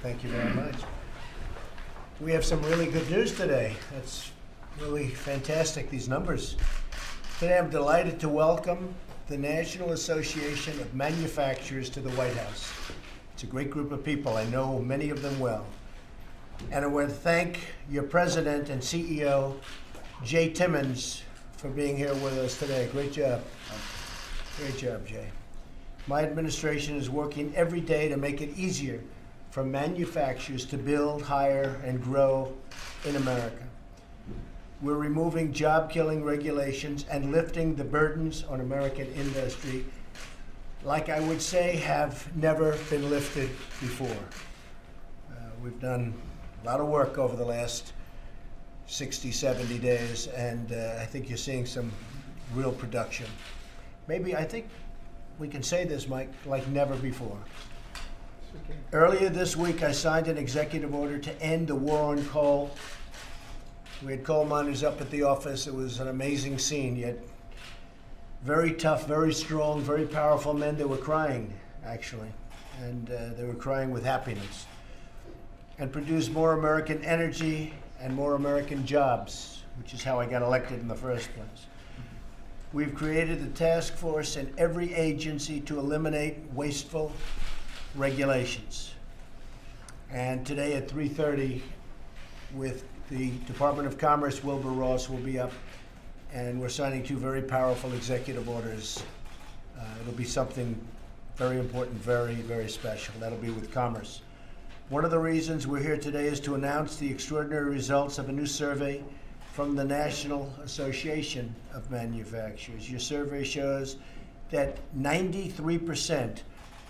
Thank you very much. We have some really good news today. That's really fantastic, these numbers. Today I'm delighted to welcome the National Association of Manufacturers to the White House. It's a great group of people. I know many of them well. And I want to thank your president and CEO, Jay Timmons, for being here with us today. Great job. Great job, Jay. My administration is working every day to make it easier for manufacturers to build, hire, and grow in America. We're removing job-killing regulations and lifting the burdens on American industry like I would say have never been lifted before. We've done a lot of work over the last 60, 70 days, and I think you're seeing some real production. Maybe, I think we can say this, Mike, like never before. Earlier this week, I signed an executive order to end the war on coal. We had coal miners up at the office. It was an amazing scene. You had very tough, very strong, very powerful men. They were crying, actually, and they were crying with happiness. And produce more American energy and more American jobs, which is how I got elected in the first place. We've created a task force in every agency to eliminate wasteful regulations. And today at 3:30, with the Department of Commerce, Wilbur Ross will be up, and we're signing 2 very powerful executive orders. It'll be something very important, very, very special. That'll be with Commerce. One of the reasons we're here today is to announce the extraordinary results of a new survey from the National Association of Manufacturers. Your survey shows that 93%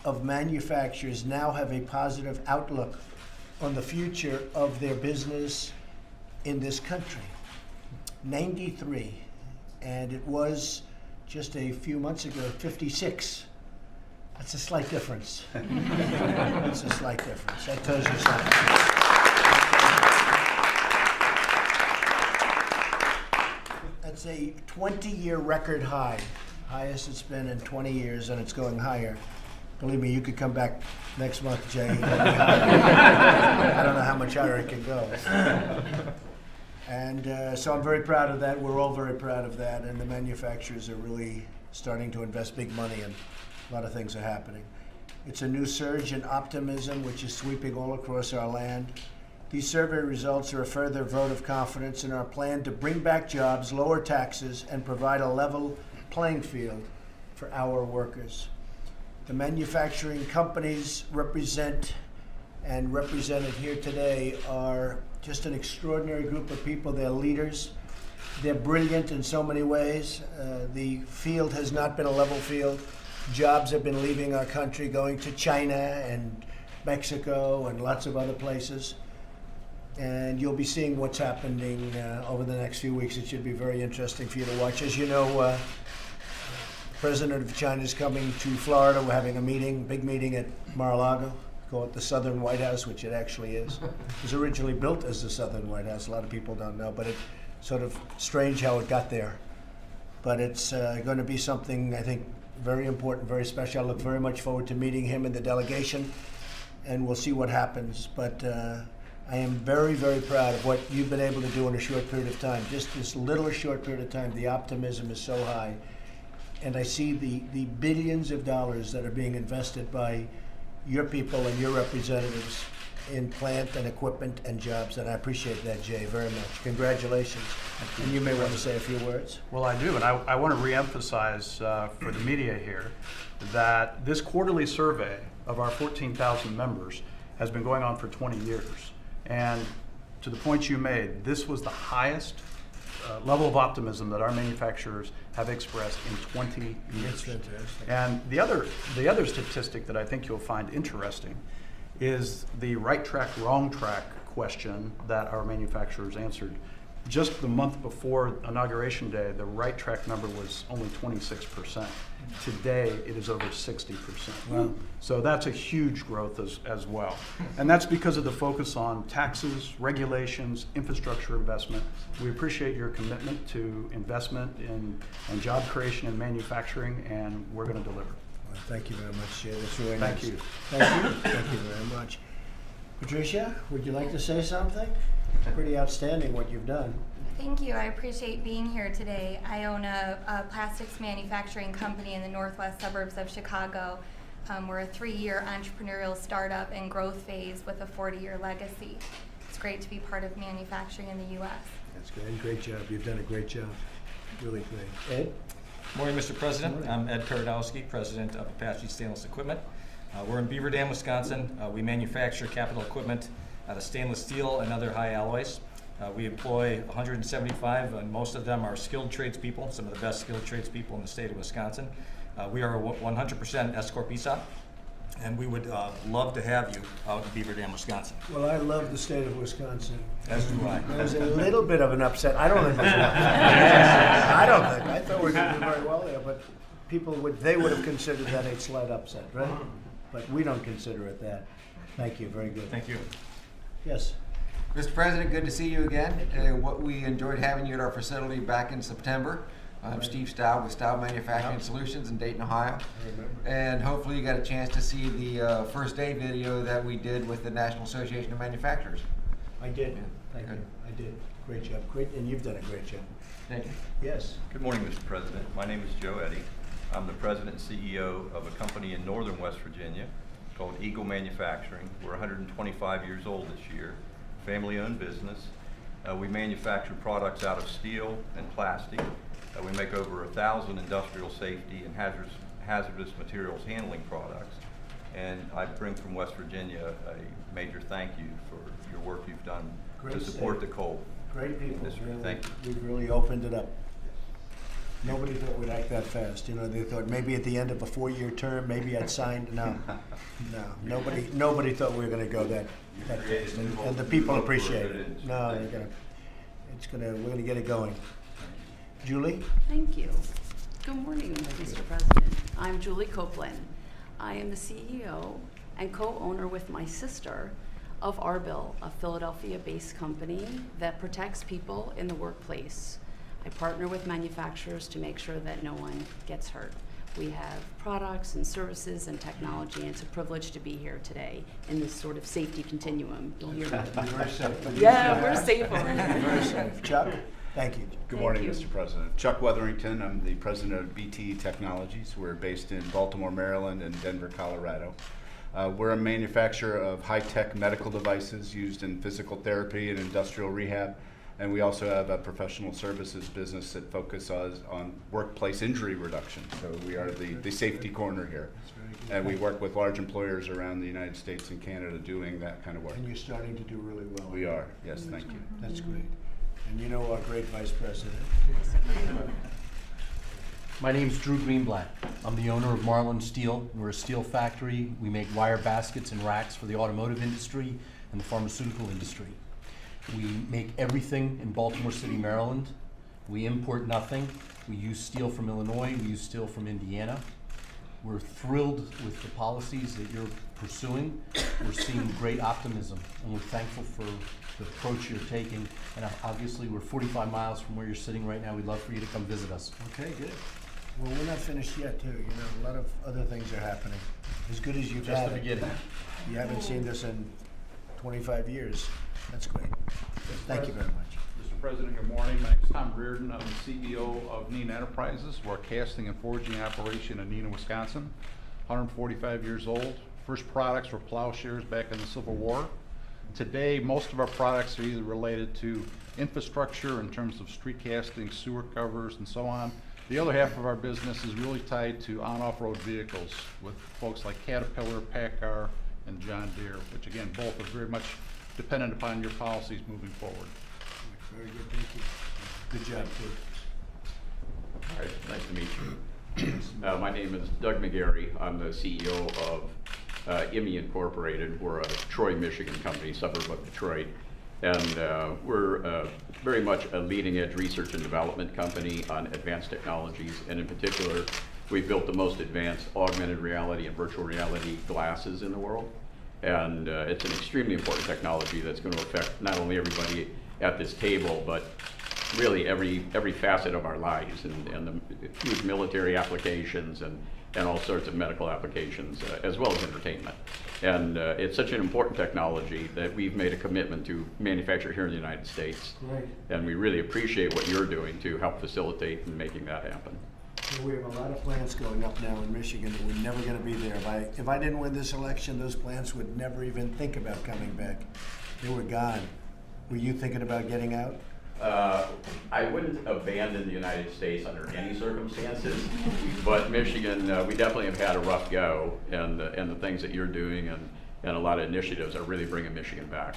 of manufacturers now have a positive outlook on the future of their business in this country. 93, and it was just a few months ago 56. That's a slight difference. It's a slight difference. That tells you something. That's a 20-year record high, highest it's been in 20 years, and it's going higher. Believe me, you could come back next month, Jay. I don't know how much higher it can go. And so I'm very proud of that. We're all very proud of that, and the manufacturers are really starting to invest big money, and a lot of things are happening. It's a new surge in optimism, which is sweeping all across our land. These survey results are a further vote of confidence in our plan to bring back jobs, lower taxes, and provide a level playing field for our workers. The manufacturing companies represented here today are just an extraordinary group of people. They're leaders. They're brilliant in so many ways. The field has not been a level field. Jobs have been leaving our country, going to China and Mexico and lots of other places. And you'll be seeing what's happening over the next few weeks. It should be very interesting for you to watch. As you know, the President of China is coming to Florida. We're having a meeting, big meeting at Mar-a-Lago. Call it the Southern White House, which it actually is. It was originally built as the Southern White House. A lot of people don't know, but it's sort of strange how it got there. But it's going to be something, I think, very important, very special. I look very much forward to meeting him and the delegation, and we'll see what happens. But I am very, very proud of what you've been able to do in a short period of time. Just this little short period of time, the optimism is so high. And I see the billions of dollars that are being invested by your people and your representatives in plant and equipment and jobs, and I appreciate that, Jay, very much. Congratulations. And you may want to say a few words. Well, I do, and I want to reemphasize for the media here that this quarterly survey of our 14,000 members has been going on for 20 years. And to the point you made, this was the highest level of optimism that our manufacturers have expressed in 20 years. That's fantastic. And the other statistic that I think you'll find interesting is the right track, wrong track question that our manufacturers answered. Just the month before Inauguration Day, the right track number was only 26%. Today, it is over 60%. Wow. So that's a huge growth as well. And that's because of the focus on taxes, regulations, infrastructure investment. We appreciate your commitment to investment in job creation and manufacturing, and we're going to deliver. Well, thank you very much, Jay. That's really Thank nice. you. Thank you. Thank you very much. Patricia, would you like to say something? Pretty outstanding what you've done. Thank you. I appreciate being here today. I own a plastics manufacturing company in the northwest suburbs of Chicago. We're a 3-year entrepreneurial startup and growth phase with a 40-year legacy. It's great to be part of manufacturing in the U.S. That's good. Great job. You've done a great job. Really great. Ed? Morning, Mr. President. I'm Ed Karadowski, President of Apache Stainless Equipment. We're in Beaver Dam, Wisconsin. We manufacture capital equipment out of stainless steel and other high alloys. We employ 175, and most of them are skilled tradespeople, some of the best skilled tradespeople in the state of Wisconsin. We are 100% S Corp ESOP, and we would love to have you out in Beaver Dam, Wisconsin. Well, I love the state of Wisconsin. As do I. There was a little bit of an upset. I don't think. I don't think. I thought we were going to do very well there, but they would have considered that a slight upset, right? But we don't consider it that. Thank you. Very good. Thank you. Yes. Mr. President, good to see you again. We enjoyed having you at our facility back in September. I'm Steve Staub with Staub Manufacturing Solutions in Dayton, Ohio. And hopefully you got a chance to see the first day video that we did with the National Association of Manufacturers. I did. Thank you. I did. Great job. Great, and you've done a great job. Thank you. Yes. Good morning, Mr. President. My name is Joe Eddy. I'm the president and CEO of a company in northern West Virginia called Eagle Manufacturing. We're 125 years old this year, family-owned business. We manufacture products out of steel and plastic. We make over 1,000 industrial safety and hazardous materials handling products. And I bring from West Virginia a major thank you for your work you've done to support the coal. Great people. Really, thank you. We've really opened it up. Nobody thought we'd act that fast. You know, they thought maybe at the end of a 4-year term, maybe I'd signed. No, no. Nobody thought we were going to go that fast. And the people appreciate it. No, we're going to get it going. Julie? Thank you. Good morning, Mr. President. I'm Julie Copeland. I am the CEO and co-owner with my sister of Arbil, a Philadelphia-based company that protects people in the workplace. I partner with manufacturers to make sure that no one gets hurt. We have products and services and technology, and it's a privilege to be here today in this sort of safety continuum. You'll hear about it. You're safe. Yeah, we're safe. Very safe. Chuck? Thank you. Good morning, Mr. President. Chuck Weatherington. I'm the president of BTE Technologies. We're based in Baltimore, Maryland, and Denver, Colorado. We're a manufacturer of high-tech medical devices used in physical therapy and industrial rehab. And we also have a professional services business that focuses on workplace injury reduction. So we are the safety corner here. And we work with large employers around the United States and Canada doing that kind of work. And you're starting to do really well. We are, yes, thank you. That's great. And you know our great vice president. My name's Drew Greenblatt. I'm the owner of Marlin Steel. We're a steel factory. We make wire baskets and racks for the automotive industry and the pharmaceutical industry. We make everything in Baltimore City, Maryland. We import nothing. We use steel from Illinois. We use steel from Indiana. We're thrilled with the policies that you're pursuing. We're seeing great optimism, and we're thankful for the approach you're taking. And obviously, we're 45 miles from where you're sitting right now. We'd love for you to come visit us. Okay, good. Well, we're not finished yet, too. You know, a lot of other things are happening. As good as you've Just had the it. beginning. You haven't seen this in 25 years. That's great. Thank you very much. Mr. President, good morning. My name is Tom Reardon. I'm the CEO of Neenah Enterprises. We're a casting and forging operation in Neenah, Wisconsin. 145 years old. First products were plowshares back in the Civil War. Today, most of our products are either related to infrastructure in terms of street casting, sewer covers, and so on. The other half of our business is really tied to on-off-road vehicles with folks like Caterpillar, PACCAR, and John Deere, which again, both are very much dependent upon your policies moving forward. Very good, thank you. Good job, too. All right, nice to meet you. My name is Doug McGarry. I'm the CEO of IMI Incorporated. We're a Troy, Michigan company, suburb of Detroit. And we're very much a leading edge research and development company on advanced technologies. And in particular, we've built the most advanced augmented reality and virtual reality glasses in the world. And it's an extremely important technology that's going to affect not only everybody at this table, but really every facet of our lives, and the huge military applications and and all sorts of medical applications, as well as entertainment. And it's such an important technology that we've made a commitment to manufacture here in the United States. Right. And we really appreciate what you're doing to help facilitate in making that happen. Well, we have a lot of plants going up now in Michigan that were never going to be there. If I didn't win this election, those plants would never even think about coming back. They were gone. Were you thinking about getting out? I wouldn't abandon the United States under any circumstances, but Michigan, we definitely have had a rough go, and the things that you're doing and a lot of initiatives are really bringing Michigan back.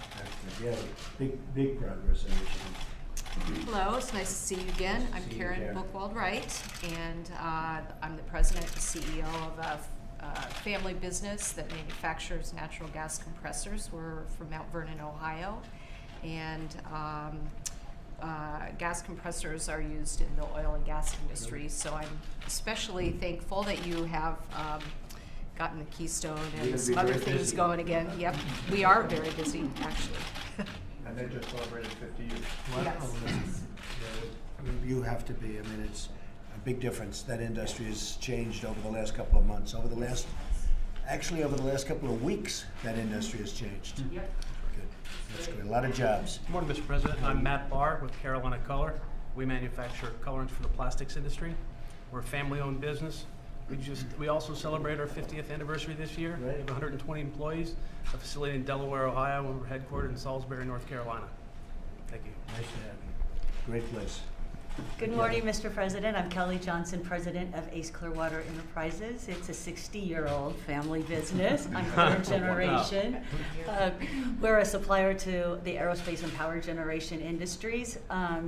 Yeah, big progress in Michigan. Hello, it's nice to see you again. I'm See you, Karen Karen. Bookwald-Wright, and I'm the president and CEO of a family business that manufactures natural gas compressors. We're from Mount Vernon, Ohio, and gas compressors are used in the oil and gas industry. So I'm especially thankful that you have gotten the Keystone You're and gonna some be other very things busy. going again. Yep, we are very busy, actually. And they just celebrated 50 years. Yes. You have to be. I mean, it's a big difference. That industry has changed over the last couple of months. Actually, over the last couple of weeks, that industry has changed. Yep. Good. That's good. A lot of jobs. Good morning, Mr. President. I'm Matt Barr with Carolina Color. We manufacture colorants for the plastics industry. We're a family-owned business. We also celebrate our 50th anniversary this year. We have 120 employees, a facility in Delaware, Ohio, and we're headquartered in Salisbury, North Carolina. Thank you. Nice to have you. Great place. Good morning, Mr. President. I'm Kelly Johnson, president of Ace Clearwater Enterprises. It's a 60-year-old family business. I'm third generation. We're a supplier to the aerospace and power generation industries.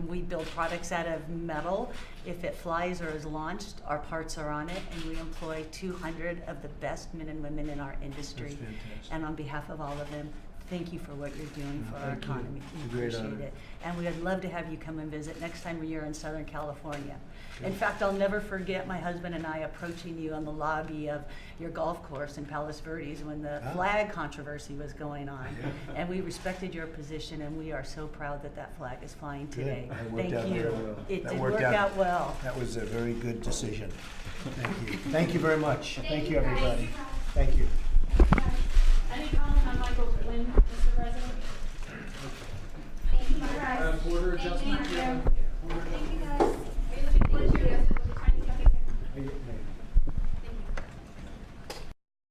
We build products out of metal. If it flies or is launched, our parts are on it, and we employ 200 of the best men and women in our industry. That's fantastic. And on behalf of all of them, thank you for what you're doing for our Thank you. economy. It's a We great appreciate honor. it. And we would love to have you come and visit next time you're in Southern California. In fact, I'll never forget my husband and I approaching you on the lobby of your golf course in Palos Verdes when the flag controversy was going on. And we respected your position, and we are so proud that that flag is flying today. That worked Thank out you. very well. It That did worked work out well. That was a very good decision. Thank you. Thank you very much. Thank you, everybody. Thank you. Any comment on Michael Flynn, Mr. President? Thank you, guys. Order adjustment.